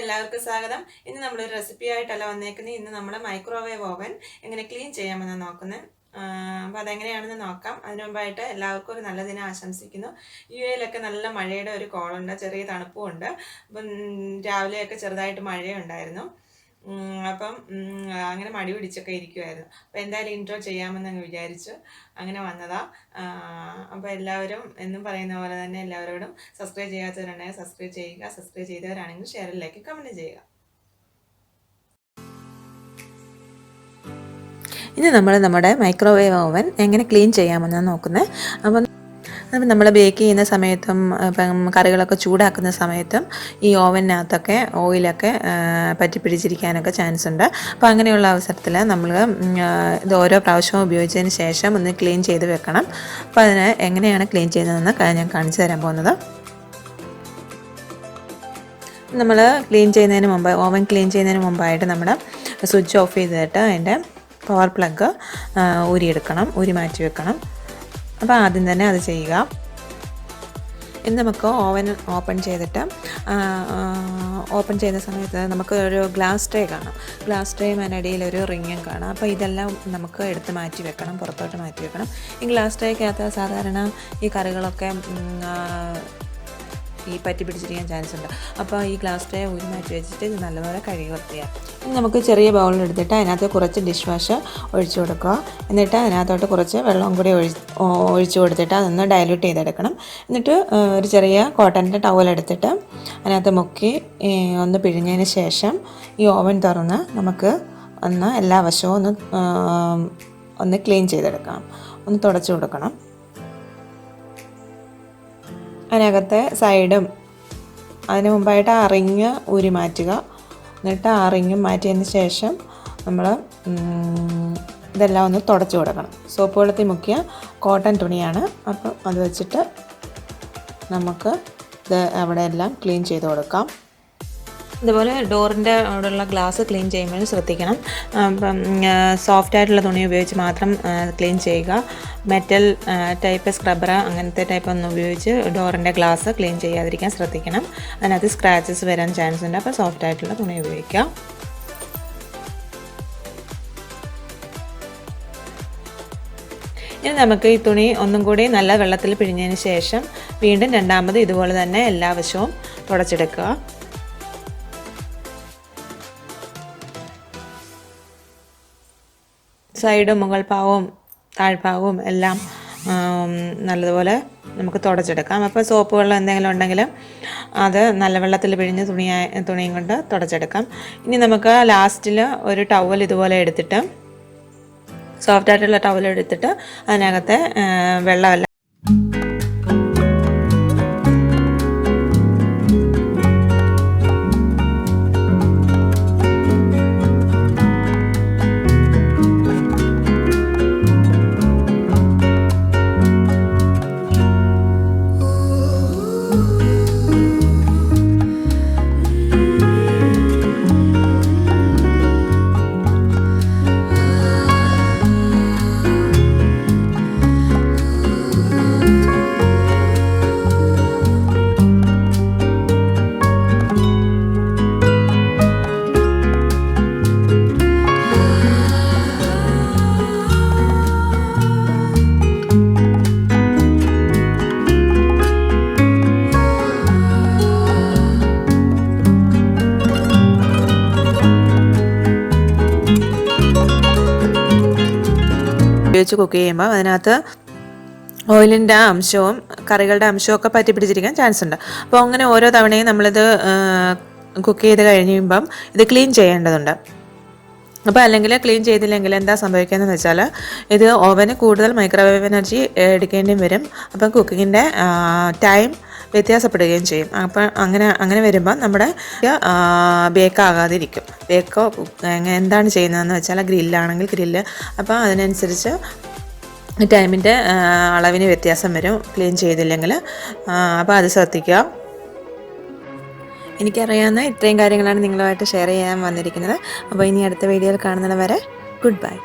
എല്ലാവർക്കും സ്വാഗതം. ഇന്ന് നമ്മളൊരു റെസിപ്പി ആയിട്ടല്ല വന്നേക്കുന്നത്. ഇന്ന് നമ്മൾ മൈക്രോവേവ് ഓവൻ എങ്ങനെ ക്ലീൻ ചെയ്യാമെന്ന് നോക്കുന്നത്. അപ്പോൾ അതെങ്ങനെയാണെന്ന് നോക്കാം. അതിനു മുമ്പായിട്ട് എല്ലാവർക്കും ഒരു നല്ല ദിനം ആശംസിക്കുന്നു. യുഎയിലൊക്കെ നല്ല മഴയുടെ ഒരു കോളുണ്ട്, ചെറിയ തണുപ്പും ഉണ്ട്. അപ്പം രാവിലെയൊക്കെ ചെറുതായിട്ട് മഴയുണ്ടായിരുന്നു. അപ്പം അങ്ങനെ മടി പിടിച്ചൊക്കെ ഇരിക്കുമായിരുന്നു. അപ്പോൾ എന്തായാലും ഇൻട്രോ ചെയ്യാമെന്ന് അങ്ങ് വിചാരിച്ചു, അങ്ങനെ വന്നതാ. അപ്പോൾ എല്ലാവരും എന്നും പറയുന്ന പോലെ തന്നെ എല്ലാവരോടും സബ്സ്ക്രൈബ് ചെയ്യാത്തവരുണ്ടെങ്കിൽ സബ്സ്ക്രൈബ് ചെയ്യുക, സബ്സ്ക്രൈബ് ചെയ്തവരാണെങ്കിൽ ഷെയറിലേക്ക് കമൻറ്റ് ചെയ്യുക. ഇനി നമ്മുടെ മൈക്രോവേവ് ഓവൻ എങ്ങനെ ക്ലീൻ ചെയ്യാമെന്നാണ് നോക്കുന്നത്. അപ്പം നമ്മൾ ബേക്ക് ചെയ്യുന്ന സമയത്തും ഇപ്പം കറികളൊക്കെ ചൂടാക്കുന്ന സമയത്തും ഈ ഓവനകത്തൊക്കെ ഓയിലൊക്കെ പറ്റിപ്പിടിച്ചിരിക്കാനൊക്കെ ചാൻസ് ഉണ്ട്. അപ്പോൾ അങ്ങനെയുള്ള അവസരത്തിൽ നമ്മൾ ഇത് ഓരോ പ്രാവശ്യവും ഉപയോഗിച്ചതിന് ശേഷം ഒന്ന് ക്ലീൻ ചെയ്ത് വെക്കണം. അപ്പോൾ അതിന് എങ്ങനെയാണ് ക്ലീൻ ചെയ്യുന്നതെന്ന് ഞാൻ കാണിച്ചു തരാൻ പോകുന്നത്. നമ്മൾ ക്ലീൻ ചെയ്യുന്നതിന് മുമ്പ്, ഓവൻ ക്ലീൻ ചെയ്യുന്നതിന് മുമ്പായിട്ട് നമ്മൾ സ്വിച്ച് ഓഫ് ചെയ്തിട്ട് അതിൻ്റെ പവർ പ്ലഗ് ഊരി മാറ്റി വെക്കണം. അപ്പോൾ ആദ്യം തന്നെ അത് ചെയ്യുക. ഇനി നമുക്ക് ഓവൻ ഓപ്പൺ ചെയ്തിട്ട് ഓപ്പൺ ചെയ്യുന്ന സമയത്ത് നമുക്ക് ഒരു ഗ്ലാസ് ട്രേ കാണാം. ഗ്ലാസ് ട്രേയും അതിനിടയിൽ ഒരു റിങ്ങും കാണാം. അപ്പോൾ ഇതെല്ലാം നമുക്ക് എടുത്ത് മാറ്റി വെക്കണം, പുറത്തോട്ട് മാറ്റി വെക്കണം. ഈ ഗ്ലാസ് ട്രേക്കകത്ത് സാധാരണ ഈ കറികളൊക്കെ ഈ പറ്റി പിടിച്ചിരിക്കാൻ ചാൻസ് ഉണ്ട്. അപ്പോൾ ഈ ഗ്ലാസ് ട്രേ ഊരി മാറ്റി വെച്ചിട്ട് ഇത് നല്ലപോലെ കഴുകി വൃത്തിയാക്കാം. ഇനി നമുക്ക് ചെറിയ ബൗളിലെടുത്തിട്ട് അതിനകത്ത് കുറച്ച് ഡിഷ് വാഷ് ഒഴിച്ചു കൊടുക്കുക. എന്നിട്ട് അതിനകത്തോട്ട് കുറച്ച് വെള്ളം കൂടി ഒഴിച്ചു കൊടുത്തിട്ട് അതൊന്ന് ഡൈല്യൂട്ട് ചെയ്തെടുക്കണം. എന്നിട്ട് ഒരു ചെറിയ കോട്ടൻ്റെ ടവൽ എടുത്തിട്ട് അതിനകത്ത് മുക്കി ഒന്ന് പിഴിഞ്ഞതിന് ശേഷം ഈ ഓവൻ തുറന്ന് നമുക്ക് എല്ലാ വശവും ഒന്ന് ക്ലീൻ ചെയ്തെടുക്കണം, ഒന്ന് തുടച്ചു കൊടുക്കണം. അതിനകത്തെ സൈഡും അതിന് മുമ്പായിട്ട് ആ റിങ് ഊരി മാറ്റുക. എന്നിട്ട് ആ റിങ്ങും മാറ്റിയതിന് ശേഷം നമ്മൾ ഇതെല്ലാം ഒന്ന് തുടച്ചു കൊടുക്കണം. സോപ്പ് വെള്ളത്തിൽ മുക്കിയ കോട്ടൺ തുണിയാണ്. അപ്പം അത് വെച്ചിട്ട് നമുക്ക് ഇത് അവിടെ എല്ലാം ക്ലീൻ ചെയ്ത് കൊടുക്കാം. അതുപോലെ ഡോറിൻ്റെ അവിടെയുള്ള ഗ്ലാസ് ക്ലീൻ ചെയ്യുമ്പോൾ ശ്രദ്ധിക്കണം. അപ്പം സോഫ്റ്റായിട്ടുള്ള തുണി ഉപയോഗിച്ച് മാത്രം ക്ലീൻ ചെയ്യുക. മെറ്റൽ ടൈപ്പ് സ്ക്രബ്ബർ അങ്ങനത്തെ ടൈപ്പ് ഒന്നും ഉപയോഗിച്ച് ഡോറിൻ്റെ ഗ്ലാസ് ക്ലീൻ ചെയ്യാതിരിക്കാൻ ശ്രദ്ധിക്കണം. അതിനകത്ത് സ്ക്രാച്ചസ് വരാൻ ചാൻസ് ഉണ്ട്. അപ്പോൾ സോഫ്റ്റായിട്ടുള്ള തുണി ഉപയോഗിക്കാം. ഇനി നമുക്ക് ഈ തുണി ഒന്നും കൂടി നല്ല വെള്ളത്തിൽ പിഴിഞ്ഞതിന് ശേഷം വീണ്ടും രണ്ടാമത് ഇതുപോലെ തന്നെ എല്ലാ വശവും തുടച്ചെടുക്കുക. സൈഡും മുകൾ ഭാഗവും താഴ്ഭാഗവും എല്ലാം നല്ലതുപോലെ നമുക്ക് തുടച്ചെടുക്കാം. അപ്പോൾ സോപ്പ് വെള്ളം എന്തെങ്കിലും ഉണ്ടെങ്കിൽ അത് നല്ല വെള്ളത്തിൽ പിഴിഞ്ഞ് തുണിയും കൊണ്ട് തുടച്ചെടുക്കാം. ഇനി നമുക്ക് ലാസ്റ്റിൽ ഒരു ടവൽ ഇതുപോലെ എടുത്തിട്ട്, സോഫ്റ്റായിട്ടുള്ള ടവൽ എടുത്തിട്ട് അതിനകത്തെ വെള്ളമെല്ലാം ഉപയോഗിച്ച് കുക്ക് ചെയ്യുമ്പോൾ അതിനകത്ത് ഓയിലിൻ്റെ അംശവും കറികളുടെ അംശവും ഒക്കെ പറ്റി പിടിച്ചിരിക്കാൻ ചാൻസ് ഉണ്ട്. അപ്പോൾ അങ്ങനെ ഓരോ തവണയും നമ്മളിത് കുക്ക് ചെയ്ത് കഴിയുമ്പം ഇത് ക്ലീൻ ചെയ്യേണ്ടതുണ്ട്. അപ്പോൾ അല്ലെങ്കിൽ ക്ലീൻ ചെയ്തില്ലെങ്കിൽ എന്താ സംഭവിക്കുകയെന്ന് വെച്ചാൽ ഇത് ഓവന് കൂടുതൽ മൈക്രോവേവ് എനർജി എടുക്കേണ്ടി വരും. അപ്പം കുക്കിങ്ങിൻ്റെ ടൈം വ്യത്യാസപ്പെടുകയും ചെയ്യും. അപ്പം അങ്ങനെ വരുമ്പോൾ നമ്മുടെ ബേക്കാകാതിരിക്കും. ബേക്കോ എന്താണ് ചെയ്യുന്നതെന്ന് വെച്ചാൽ ഗ്രില്ലാണെങ്കിൽ ഗ്രില്ല്, അപ്പോൾ അതിനനുസരിച്ച് ടൈമിൻ്റെ അളവിന് വ്യത്യാസം വരും ക്ലീൻ ചെയ്തില്ലെങ്കിൽ. അപ്പോൾ അത് ശ്രദ്ധിക്കുക. എനിക്കറിയാവുന്ന ഇത്രയും കാര്യങ്ങളാണ് നിങ്ങളുമായിട്ട് ഷെയർ ചെയ്യാൻ വന്നിരിക്കുന്നത്. അപ്പോൾ ഇനി അടുത്ത വീഡിയോയിൽ കാണുന്നത് വരെ ഗുഡ് ബൈ.